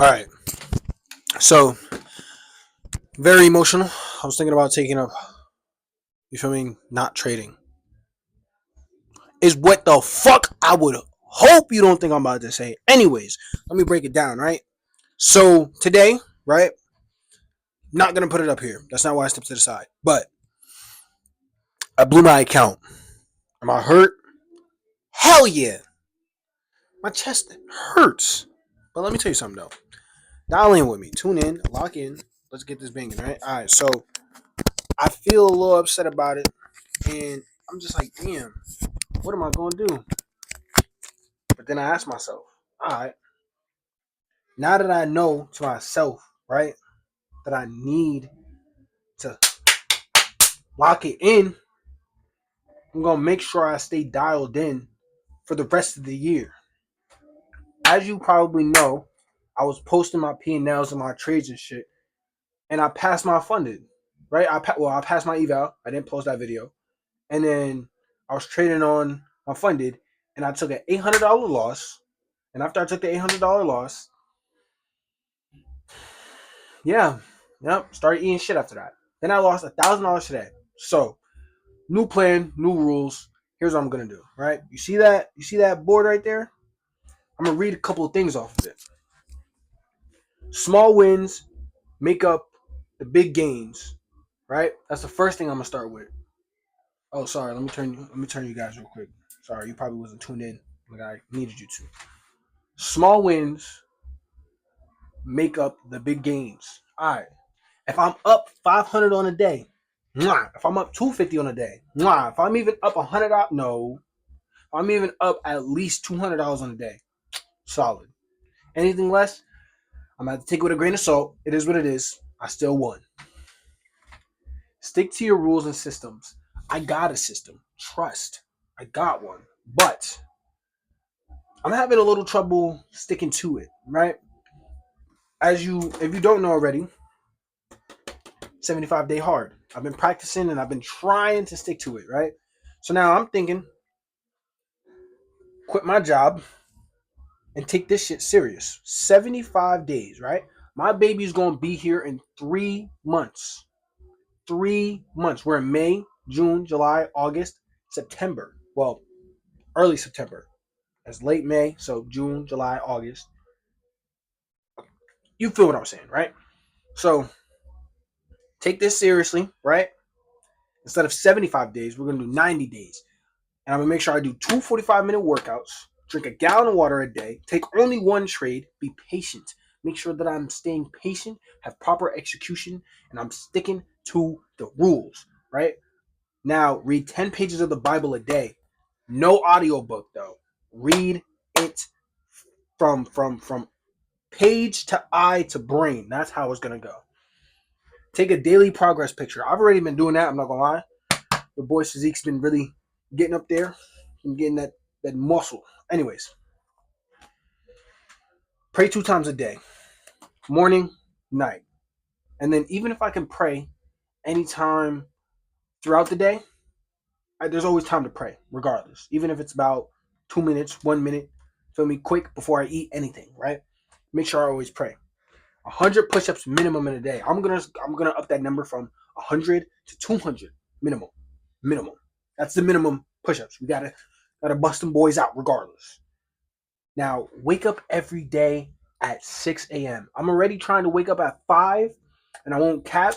right. So very emotional. I was thinking about taking up. You feel me? Not trading is what the fuck I would hope you don't think I'm about to say. Anyways, let me break it down. Right. So today, right? Not gonna put it up here. That's not why I stepped to the side. But I blew my account. Am I hurt? Hell yeah. My chest hurts. But let me tell you something though. Dial in with me. Tune in. Lock in. Let's get this banging. Right. All right. So I feel a little upset about it, and I'm just like, damn, what am I gonna do? But then I ask myself, all right, now that I know to myself, right, that I need to lock it in, I'm gonna make sure I stay dialed in for the rest of the year. As you probably know, I was posting my P&Ls and my trades and shit, and I passed my funded, right? I passed my eval. I didn't post that video, and then I was trading on my funded, and I took an $800 loss. And after I took the $800 loss, yeah, yep, started eating shit after that. Then I lost $1,000 today. So new plan, new rules. Here's what I'm gonna do. Right? You see that? You see that board right there? I'm gonna read a couple of things off of it. Small wins make up the big gains. Right? That's the first thing I'm gonna start with. Oh, sorry. Let me turn you guys real quick. Sorry, you probably wasn't tuned in like I needed you to. Small wins make up the big gains. All right. If I'm up 500 on a day, if I'm up 250 on a day, if I'm even up $100, no, if I'm even up at least $200 on a day, solid. Anything less, I'm gonna have to take it with a grain of salt. It is what it is. I still won. Stick to your rules and systems. I got a system. Trust. I got one. But I'm having a little trouble sticking to it, right? If you don't know already, 75-day hard. I've been practicing and I've been trying to stick to it, right? So now I'm thinking, quit my job and take this shit serious. 75 days, right? My baby's gonna be here in 3 months. 3 months. We're in May, June, July, August, September. Well, early September. It's late May, so June, July, August. You feel what I'm saying, right? So take this seriously, right? Instead of 75 days, we're gonna do 90 days. And I'm gonna make sure I do two 45-minute workouts, drink a gallon of water a day, take only one trade, be patient. Make sure that I'm staying patient, have proper execution, and I'm sticking to the rules, right? Now, read 10 pages of the Bible a day. No audiobook though. Read it from page to eye to brain. That's how it's gonna go. Take a daily progress picture. I've already been doing that, I'm not gonna lie. The boy Physique's been really getting up there and getting that muscle. Anyways, pray 2 times a day, morning, night. And then even if I can pray anytime throughout the day, there's always time to pray, regardless. Even if it's about 2 minutes, 1 minute, feel me, quick before I eat anything, right? Make sure I always pray. 100 push-ups minimum in a day. I'm gonna up that number from 100 to 200 minimum. Minimum. That's the minimum push-ups. We gotta bust them boys out regardless. Now, wake up every day at 6 a.m. I'm already trying to wake up at 5, and I won't cap.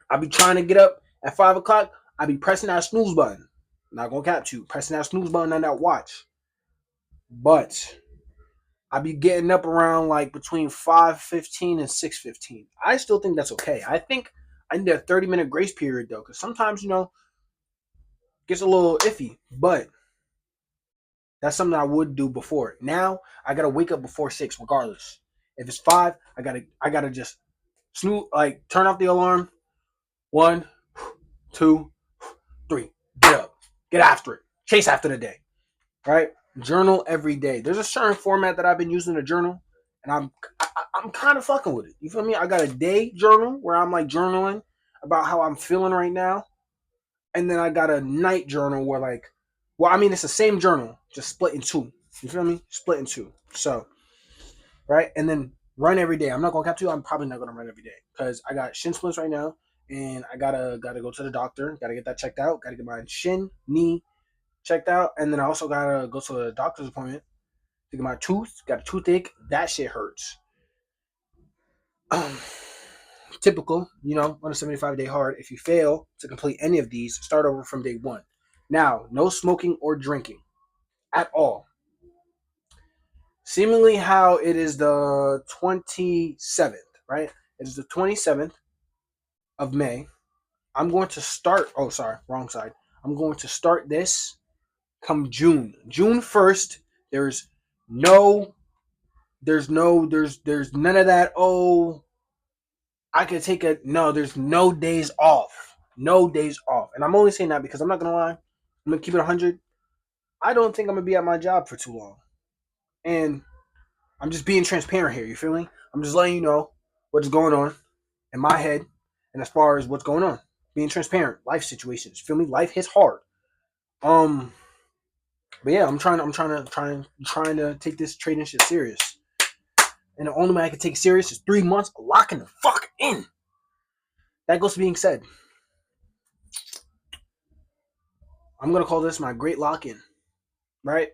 I'll be trying to get up at 5 o'clock. I'll be pressing that snooze button. I'm not going to cap you. Pressing that snooze button on that watch. But I'll be getting up around like between 5:15 and 6:15. I still think that's okay. I think I need a 30-minute grace period, though, because sometimes, it gets a little iffy. But that's something I would do before. Now I gotta wake up before 6, regardless. If it's 5, I gotta just snooze, like turn off the alarm. 1, 2, 3. Get up, get after it, chase after the day. Right? Journal every day. There's a certain format that I've been using to journal, and I'm kind of fucking with it. You feel me? I got a day journal where I'm like journaling about how I'm feeling right now, and then I got a night journal where it's the same journal, just split in two. You feel me? Split in two. So, right? And then run every day. I'm not gonna cap to you. I'm probably not gonna run every day because I got shin splints right now, and I gotta go to the doctor. Gotta get that checked out. Gotta get my shin, knee checked out, and then I also gotta go to the doctor's appointment to get my tooth. Got a toothache. That shit hurts. Typical, on a 75-day hard. If you fail to complete any of these, start over from day one. Now, no smoking or drinking at all. Seemingly, how it is the 27th, right? It is the 27th of May. I'm going to start. Oh, sorry, wrong side. I'm going to start this come June 1st. No, there's none of that. Oh, I could take no. There's no days off. No days off. And I'm only saying that because I'm not gonna lie. I'm gonna keep it 100. I don't think I'm gonna be at my job for too long. And I'm just being transparent here. You feel me? I'm just letting you know what's going on in my head, and as far as what's going on, being transparent, life situations. Feel me? Life hits hard. Um, but yeah, trying to take this trading shit serious. And the only way I can take it serious is 3 months locking the fuck in. That goes to being said. I'm gonna call this my great lock in, right?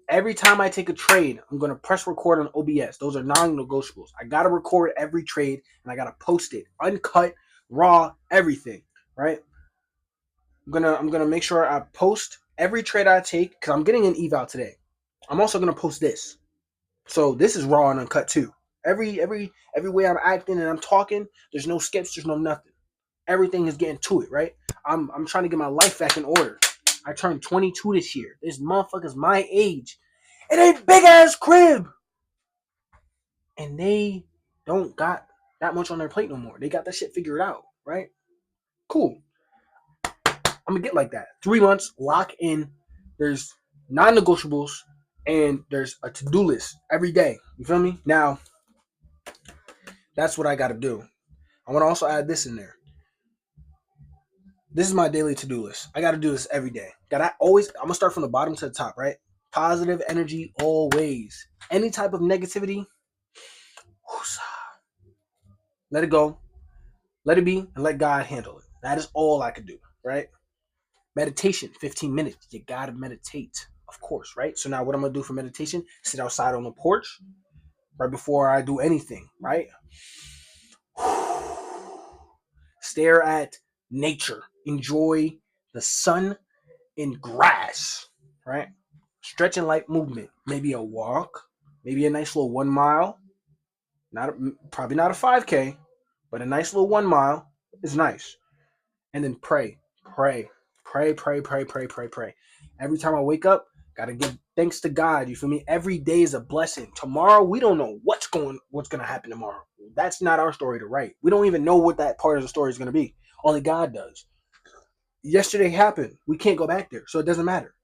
Every time I take a trade, I'm gonna press record on OBS. Those are non-negotiables. I gotta record every trade and I gotta post it, uncut, raw, everything, right? I'm gonna make sure I post every trade I take because I'm getting an eval today. I'm also gonna post this, so this is raw and uncut too. Every way I'm acting and I'm talking, there's no skips, there's no nothing. Everything is getting to it, right? I'm trying to get my life back in order. I turned 22 this year. This motherfucker's my age. It ain't big ass crib. And they don't got that much on their plate no more. They got that shit figured out, right? Cool. I'm gonna get like that. 3 months, lock in. There's non-negotiables and there's a to-do list every day. You feel me? Now, that's what I gotta do. I want to also add this in there. This is my daily to-do list. I gotta do this every day. I'm gonna start from the bottom to the top, right? Positive energy always. Any type of negativity, let it go. Let it be and let God handle it. That is all I could do, right? Meditation, 15 minutes. You gotta meditate, of course, right? So now what I'm gonna do for meditation, sit outside on the porch right before I do anything, right? Stare at nature. Enjoy the sun and grass, right? Stretch and light movement. Maybe a walk, maybe a nice little 1 mile. Probably not a 5K, but a nice little 1 mile is nice. And then pray. Every time I wake up, gotta give thanks to God. You feel me? Every day is a blessing. Tomorrow, we don't know what's gonna happen tomorrow. That's not our story to write. We don't even know what that part of the story is gonna be. Only God does. Yesterday happened. We can't go back there, so it doesn't matter.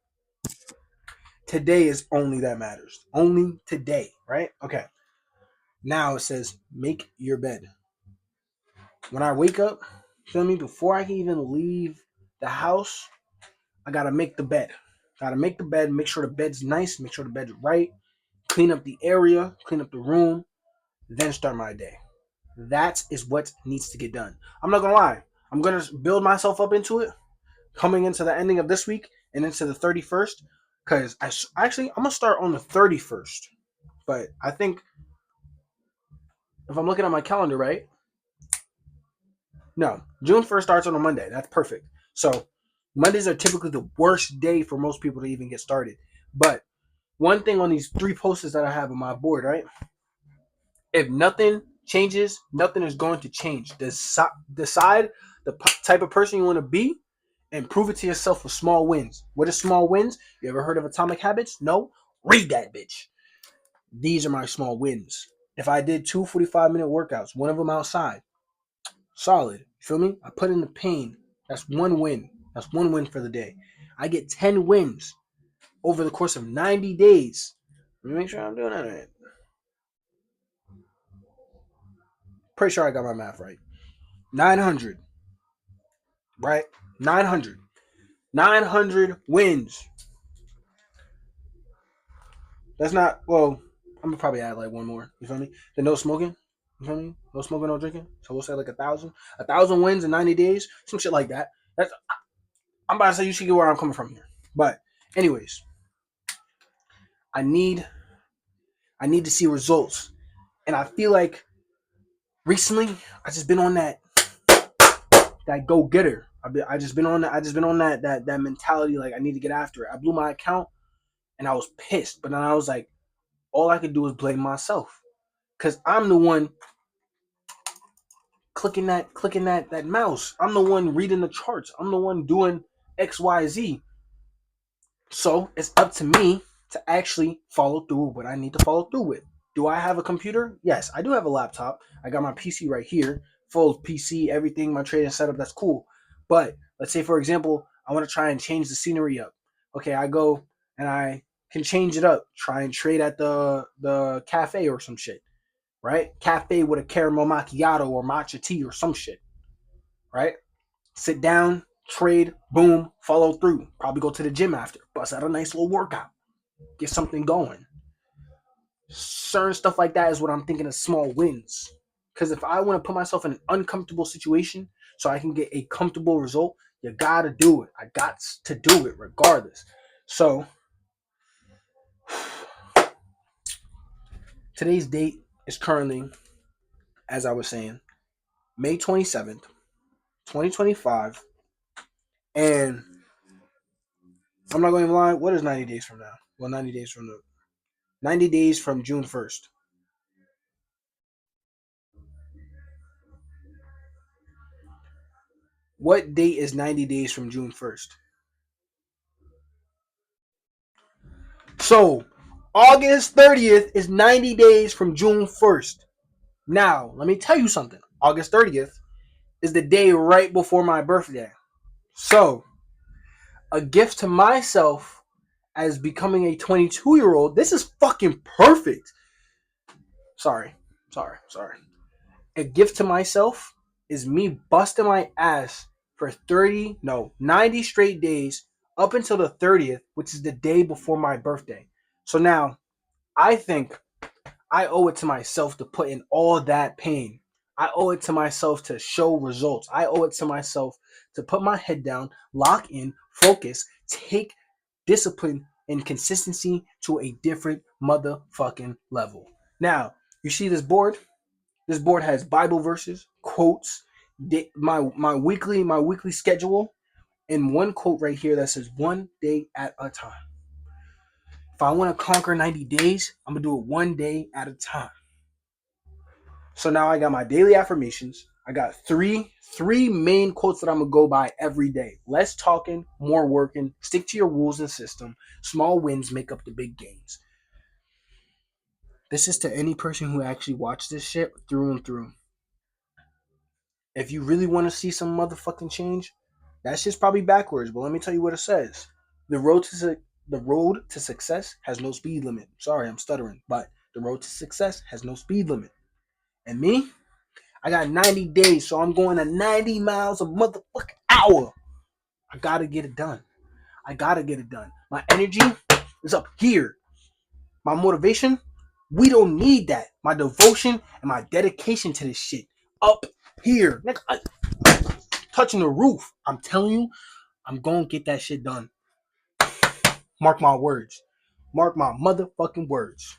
Today is only that matters. Only today, right? Okay. Now it says make your bed. When I wake up, feel me? Before I can even leave the house, I gotta make the bed. Gotta make the bed, make sure the bed's nice, make sure the bed's right, clean up the area, clean up the room, then start my day. That is what needs to get done. I'm not gonna lie. I'm gonna build myself up into it coming into the ending of this week and into the 31st. Because I'm gonna start on the 31st. But I think if I'm looking at my calendar right, no, June 1st starts on a Monday. That's perfect. So Mondays are typically the worst day for most people to even get started. But one thing on these 3 posters that I have on my board, right? If nothing changes, nothing is going to change. Decide the type of person you want to be and prove it to yourself with small wins. What is small wins? You ever heard of Atomic Habits? No? Read that bitch. These are my small wins. If I did 2 45-minute workouts, one of them outside, solid. You feel me? I put in the pain. That's one win. That's one win for the day. I get 10 wins over the course of 90 days. Let me make sure I'm doing that right. Pretty sure I got my math right. 900. Right? 900. 900 wins. That's not, well, I'm gonna probably add like one more. You feel me? The no smoking. You feel me? No smoking, no drinking. So we'll say like 1,000. 1,000 wins in 90 days. Some shit like that. That's I'm about to say you should get where I'm coming from here. But anyways, I need I need to see results. And I feel like recently I just been on that go getter. I just been on that mentality like I need to get after it. I blew my account and I was pissed, but then I was like, all I could do is blame myself because I'm the one clicking that mouse. I'm the one reading the charts. I'm the one doing XYZ. So it's up to me to actually follow through with what I need to follow through with. Do I have a computer? Yes, I do have a laptop. I got my PC right here, full PC, everything, my trading setup. That's cool. But let's say, for example, I want to try and change the scenery up. Okay, I go and I can change it up. Try and trade at the cafe or some shit, right? Cafe with a caramel macchiato or matcha tea or some shit, right? Sit down, trade, boom, follow through. Probably go to the gym after, bust out a nice little workout, get something going. Certain stuff like that is what I'm thinking of small wins. Because if I want to put myself in an uncomfortable situation so I can get a comfortable result, you gotta do it. I got to do it regardless. So today's date is currently, as I was saying, May 27th, 2025. And I'm not going to lie, what is 90 days from now? Well, 90 days from June 1st. What date is 90 days from June 1st? So, August 30th is 90 days from June 1st. Now, let me tell you something. August 30th is the day right before my birthday. So, a gift to myself as becoming a 22-year-old, this is fucking perfect. Sorry. A gift to myself is me busting my ass for 90 straight days up until the 30th, which is the day before my birthday. So now I think I owe it to myself to put in all that pain. I owe it to myself to show results. I owe it to myself to put my head down, lock in, focus, take discipline and consistency to a different motherfucking level. Now, you see this board? This board has Bible verses, quotes, my weekly schedule, and one quote right here that says one day at a time. If I want to conquer 90 days, I'm gonna do it one day at a time. So now I got my daily affirmations. I got three main quotes that I'm gonna go by every day. Less talking, more working. Stick to your rules and system. Small wins make up the big gains. This is to any person who actually watched this shit through and through. If you really want to see some motherfucking change, that shit's probably backwards. But let me tell you what it says: the road to success has no speed limit. Sorry, I'm stuttering, but the road to success has no speed limit. And me, I got 90 days, so I'm going at 90 miles a motherfucking hour. I gotta get it done. My energy is up here. My motivation, we don't need that. My devotion and my dedication to this shit up here. Touching the roof. I'm telling you, I'm gonna get that shit done. Mark my words. Mark my motherfucking words.